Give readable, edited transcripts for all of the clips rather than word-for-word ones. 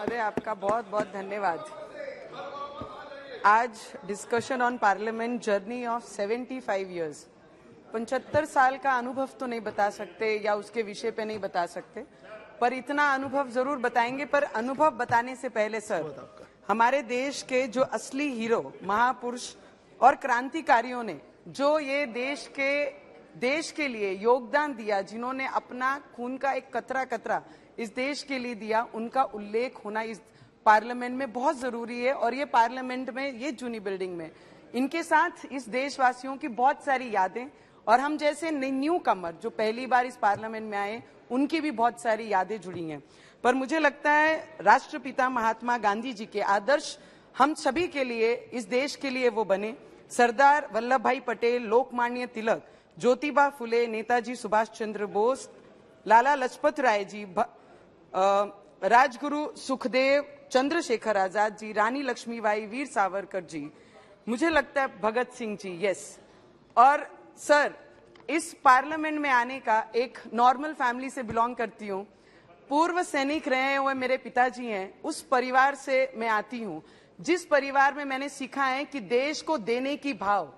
महोदय, आपका बहुत बहुत धन्यवाद। आज discussion on parliament journey of 75 years, 75 साल का अनुभव तो नहीं बता सकते या उसके विषय पे नहीं बता सकते, पर इतना अनुभव जरूर बताएंगे। पर अनुभव बताने से पहले सर, हमारे देश के जो असली हीरो, महापुरुष और क्रांतिकारियों ने जो ये देश के लिए योगदान दिया, जिन्होंने अपना खून का एक कतरा कतरा इस देश के लिए दिया, उनका उल्लेख होना इस पार्लियामेंट में बहुत जरूरी है। और ये पार्लियामेंट में, ये जूनी बिल्डिंग में, इनके साथ इस देशवासियों की बहुत सारी यादें, और हम जैसे न्यू कमर जो पहली बार इस पार्लियामेंट में आए, उनकी भी बहुत सारी यादें जुड़ी हैं। पर मुझे लगता है राष्ट्रपिता महात्मा गांधी जी के आदर्श हम सभी के लिए, इस देश के लिए वो बने। सरदार वल्लभ भाई पटेल, लोकमान्य तिलक, ज्योतिबा फुले, नेताजी सुभाष चंद्र बोस, लाला लाजपत राय जी, राजगुरु सुखदेव, चंद्रशेखर आजाद जी, रानी लक्ष्मीबाई, वीर सावरकर जी, मुझे लगता है भगत सिंह जी, यस। और सर, इस पार्लियामेंट में आने का, एक नॉर्मल फैमिली से बिलोंग करती हूँ, पूर्व सैनिक रहे हुए मेरे पिताजी हैं, उस परिवार से मैं आती हूँ, जिस परिवार में मैंने सीखा है कि देश को देने की भाव,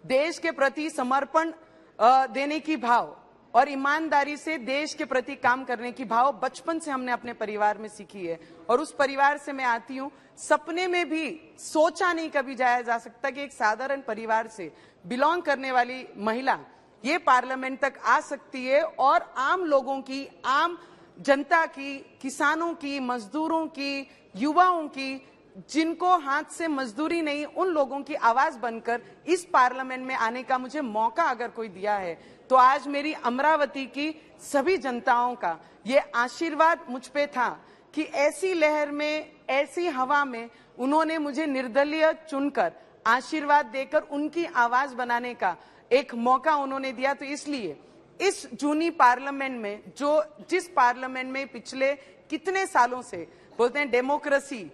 देश के प्रति समर्पण देने की भाव और ईमानदारी से देश के प्रति काम करने की भाव बचपन से हमने अपने परिवार में सीखी है। और उस परिवार से मैं आती हूँ। सपने में भी सोचा नहीं कभी जाया जा सकता कि एक साधारण परिवार से बिलोंग करने वाली महिला ये पार्लियामेंट तक आ सकती है और आम लोगों की, आम जनता की, किसानों की, मजदूरों की, युवाओं की, जिनको हाथ से मजदूरी नहीं, उन लोगों की आवाज बनकर इस पार्लियामेंट में आने का मुझे मौका अगर कोई दिया है, तो आज मेरी अमरावती की सभी जनताओं का ये आशीर्वाद मुझ पे था कि ऐसी लहर में, ऐसी हवा में उन्होंने मुझे निर्दलीय चुनकर, आशीर्वाद देकर उनकी आवाज बनाने का एक मौका उन्होंने दिया। तो इसलिए इस जूनी पार्लियामेंट में, जिस पार्लियामेंट में पिछले कितने सालों से बोलते हैं डेमोक्रेसी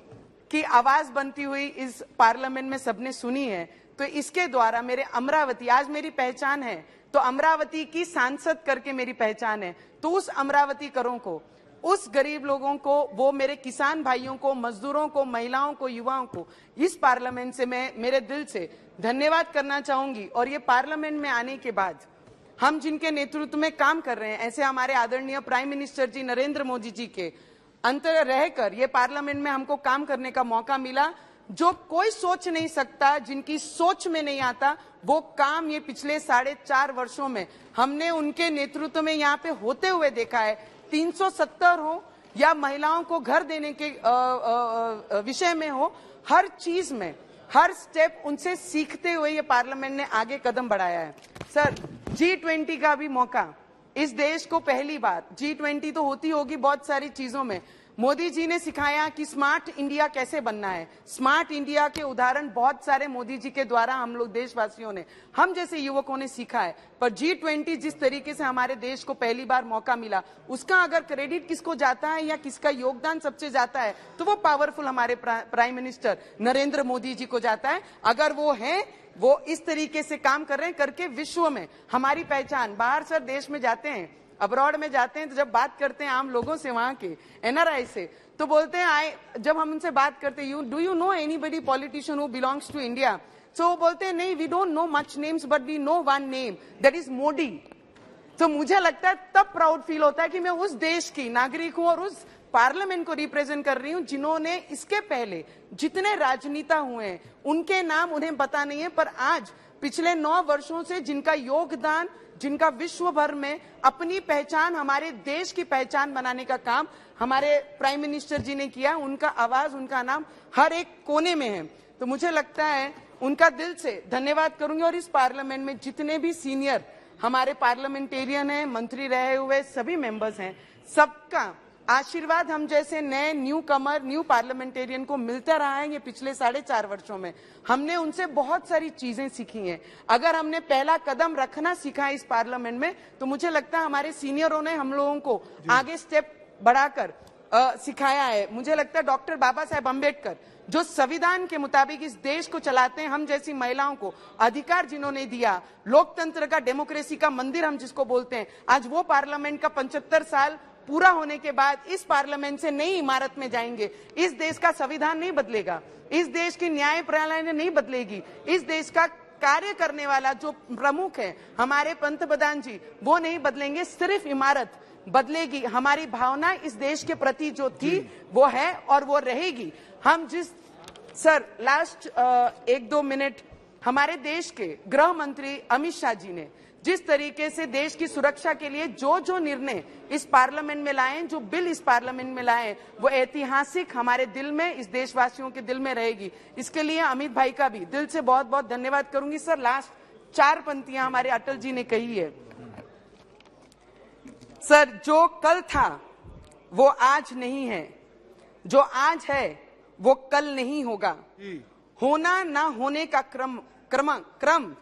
की आवाज बनती हुई इस पार्लियामेंट में सबने सुनी है, तो इसके द्वारा मेरे अमरावती, आज मेरी पहचान है तो अमरावती की सांसद करके मेरी पहचान है। तो उस अमरावती करों को, उस गरीब लोगों को, वो मेरे किसान भाइयों को, मजदूरों को, महिलाओं को, युवाओं को इस पार्लियामेंट से मैं मेरे दिल से धन्यवाद करना चाहूंगी। और ये पार्लियामेंट में आने के बाद हम जिनके नेतृत्व में काम कर रहे हैं, ऐसे हमारे आदरणीय प्राइम मिनिस्टर जी नरेंद्र मोदी जी के अंतर रहकर ये पार्लियामेंट में हमको काम करने का मौका मिला, जो कोई सोच नहीं सकता, जिनकी सोच में नहीं आता, वो काम ये पिछले 4.5 वर्षों में हमने उनके नेतृत्व में यहाँ पे होते हुए देखा है। 370 हो या महिलाओं को घर देने के विषय में हो, हर चीज में, हर स्टेप उनसे सीखते हुए ये पार्लियामेंट ने आगे कदम बढ़ाया है। सर, G20 का भी मौका, इस देश को पहली बार, G20 तो होती होगी बहुत सारी चीजों में, मोदी जी ने सिखाया कि स्मार्ट इंडिया कैसे बनना है। स्मार्ट इंडिया के उदाहरण बहुत सारे मोदी जी के द्वारा हम लोग देशवासियों ने, हम जैसे युवकों ने सीखा है। पर G20 जिस तरीके से हमारे देश को पहली बार मौका मिला, उसका अगर क्रेडिट किसको जाता है या किसका योगदान सबसे जाता है, तो वो पावरफुल हमारे प्राइम मिनिस्टर नरेंद्र मोदी जी को जाता है। अगर वो है, वो इस तरीके से काम कर रहे हैं, करके विश्व में हमारी पहचान, बाहर सर देश में जाते हैं, अब्रॉड में जाते हैं, तो जब बात करते हैं आम लोगों से, वहां के NRI से, तो बोलते हैं, जब हम उनसे बात करते हैं, do you know anybody politician who belongs to India? So वो बोलते हैं, नहीं, we don't know much names but we know one name, that is Modi. तो मुझे लगता है तब प्राउड फील होता है कि मैं उस देश की नागरिक हूं और उस पार्लियामेंट को रिप्रेजेंट कर रही हूं, जिन्होंने इसके पहले जितने राजनेता हुए हैं उनके नाम उन्हें पता नहीं है, पर आज पिछले 9 वर्षों से जिनका योगदान, जिनका विश्व भर में अपनी पहचान, हमारे देश की पहचान बनाने का काम हमारे प्राइम मिनिस्टर जी ने किया, उनका आवाज, उनका नाम हर एक कोने में है। तो मुझे लगता है उनका दिल से धन्यवाद करूंगी। और इस पार्लियामेंट में जितने भी सीनियर हमारे पार्लियामेंटेरियन हैं, मंत्री रहे हुए सभी मेंबर्स हैं, सबका आशीर्वाद हम जैसे नए न्यू कमर, न्यू पार्लियामेंटेरियन को मिलता रहा है। ये पिछले 4.5 वर्षों में हमने उनसे बहुत सारी चीजें सीखी हैं। अगर हमने पहला कदम रखना सीखा है इस पार्लियामेंट में, तो मुझे लगता है हमारे सीनियरों ने हम लोगों को आगे स्टेप बढ़ाकर सिखाया है। मुझे लगता है डॉक्टर बाबा साहेब अम्बेडकर जो संविधान के मुताबिक इस देश को चलाते हैं, हम जैसी महिलाओं को अधिकार जिन्होंने दिया, लोकतंत्र का, डेमोक्रेसी का मंदिर हम जिसको बोलते हैं, आज वो पार्लियामेंट का 75 साल पूरा होने के बाद इस पार्लियामेंट से नई इमारत में जाएंगे, इस देश का संविधान नहीं बदलेगा, इस देश की न्याय प्रणाली नहीं बदलेगी, इस देश का कार्य करने वाला जो प्रमुख है हमारे पंतप्रधान जी वो नहीं बदलेंगे, सिर्फ इमारत बदलेगी। हमारी भावना इस देश के प्रति जो थी वो है और वो रहेगी। हम जिस सर लास्ट 1-2 मिनट हमारे देश के गृह मंत्री अमित शाह जी ने जिस तरीके से देश की सुरक्षा के लिए जो जो निर्णय इस पार्लियामेंट में लाए, जो बिल इस पार्लियामेंट में लाए, वो ऐतिहासिक हमारे दिल में, इस देशवासियों के दिल में रहेगी। इसके लिए अमित भाई का भी दिल से बहुत बहुत धन्यवाद करूंगी। सर लास्ट 4 पंक्तियां हमारे अटल जी ने कही है। सर जो कल था वो आज नहीं है, जो आज है वो कल नहीं होगा, होना ना होने का क्रम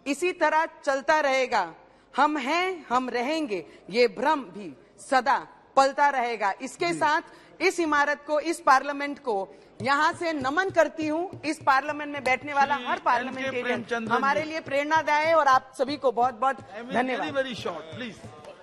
इसी तरह चलता रहेगा। हम हैं, हम रहेंगे, ये भ्रम भी सदा पलता रहेगा। इसके साथ इस इमारत को, इस पार्लियामेंट को यहाँ से नमन करती हूँ। इस पार्लियामेंट में बैठने वाला हर पार्लियामेंटेरियन हमारे लिए प्रेरणादायी है और आप सभी को बहुत बहुत धन्यवाद।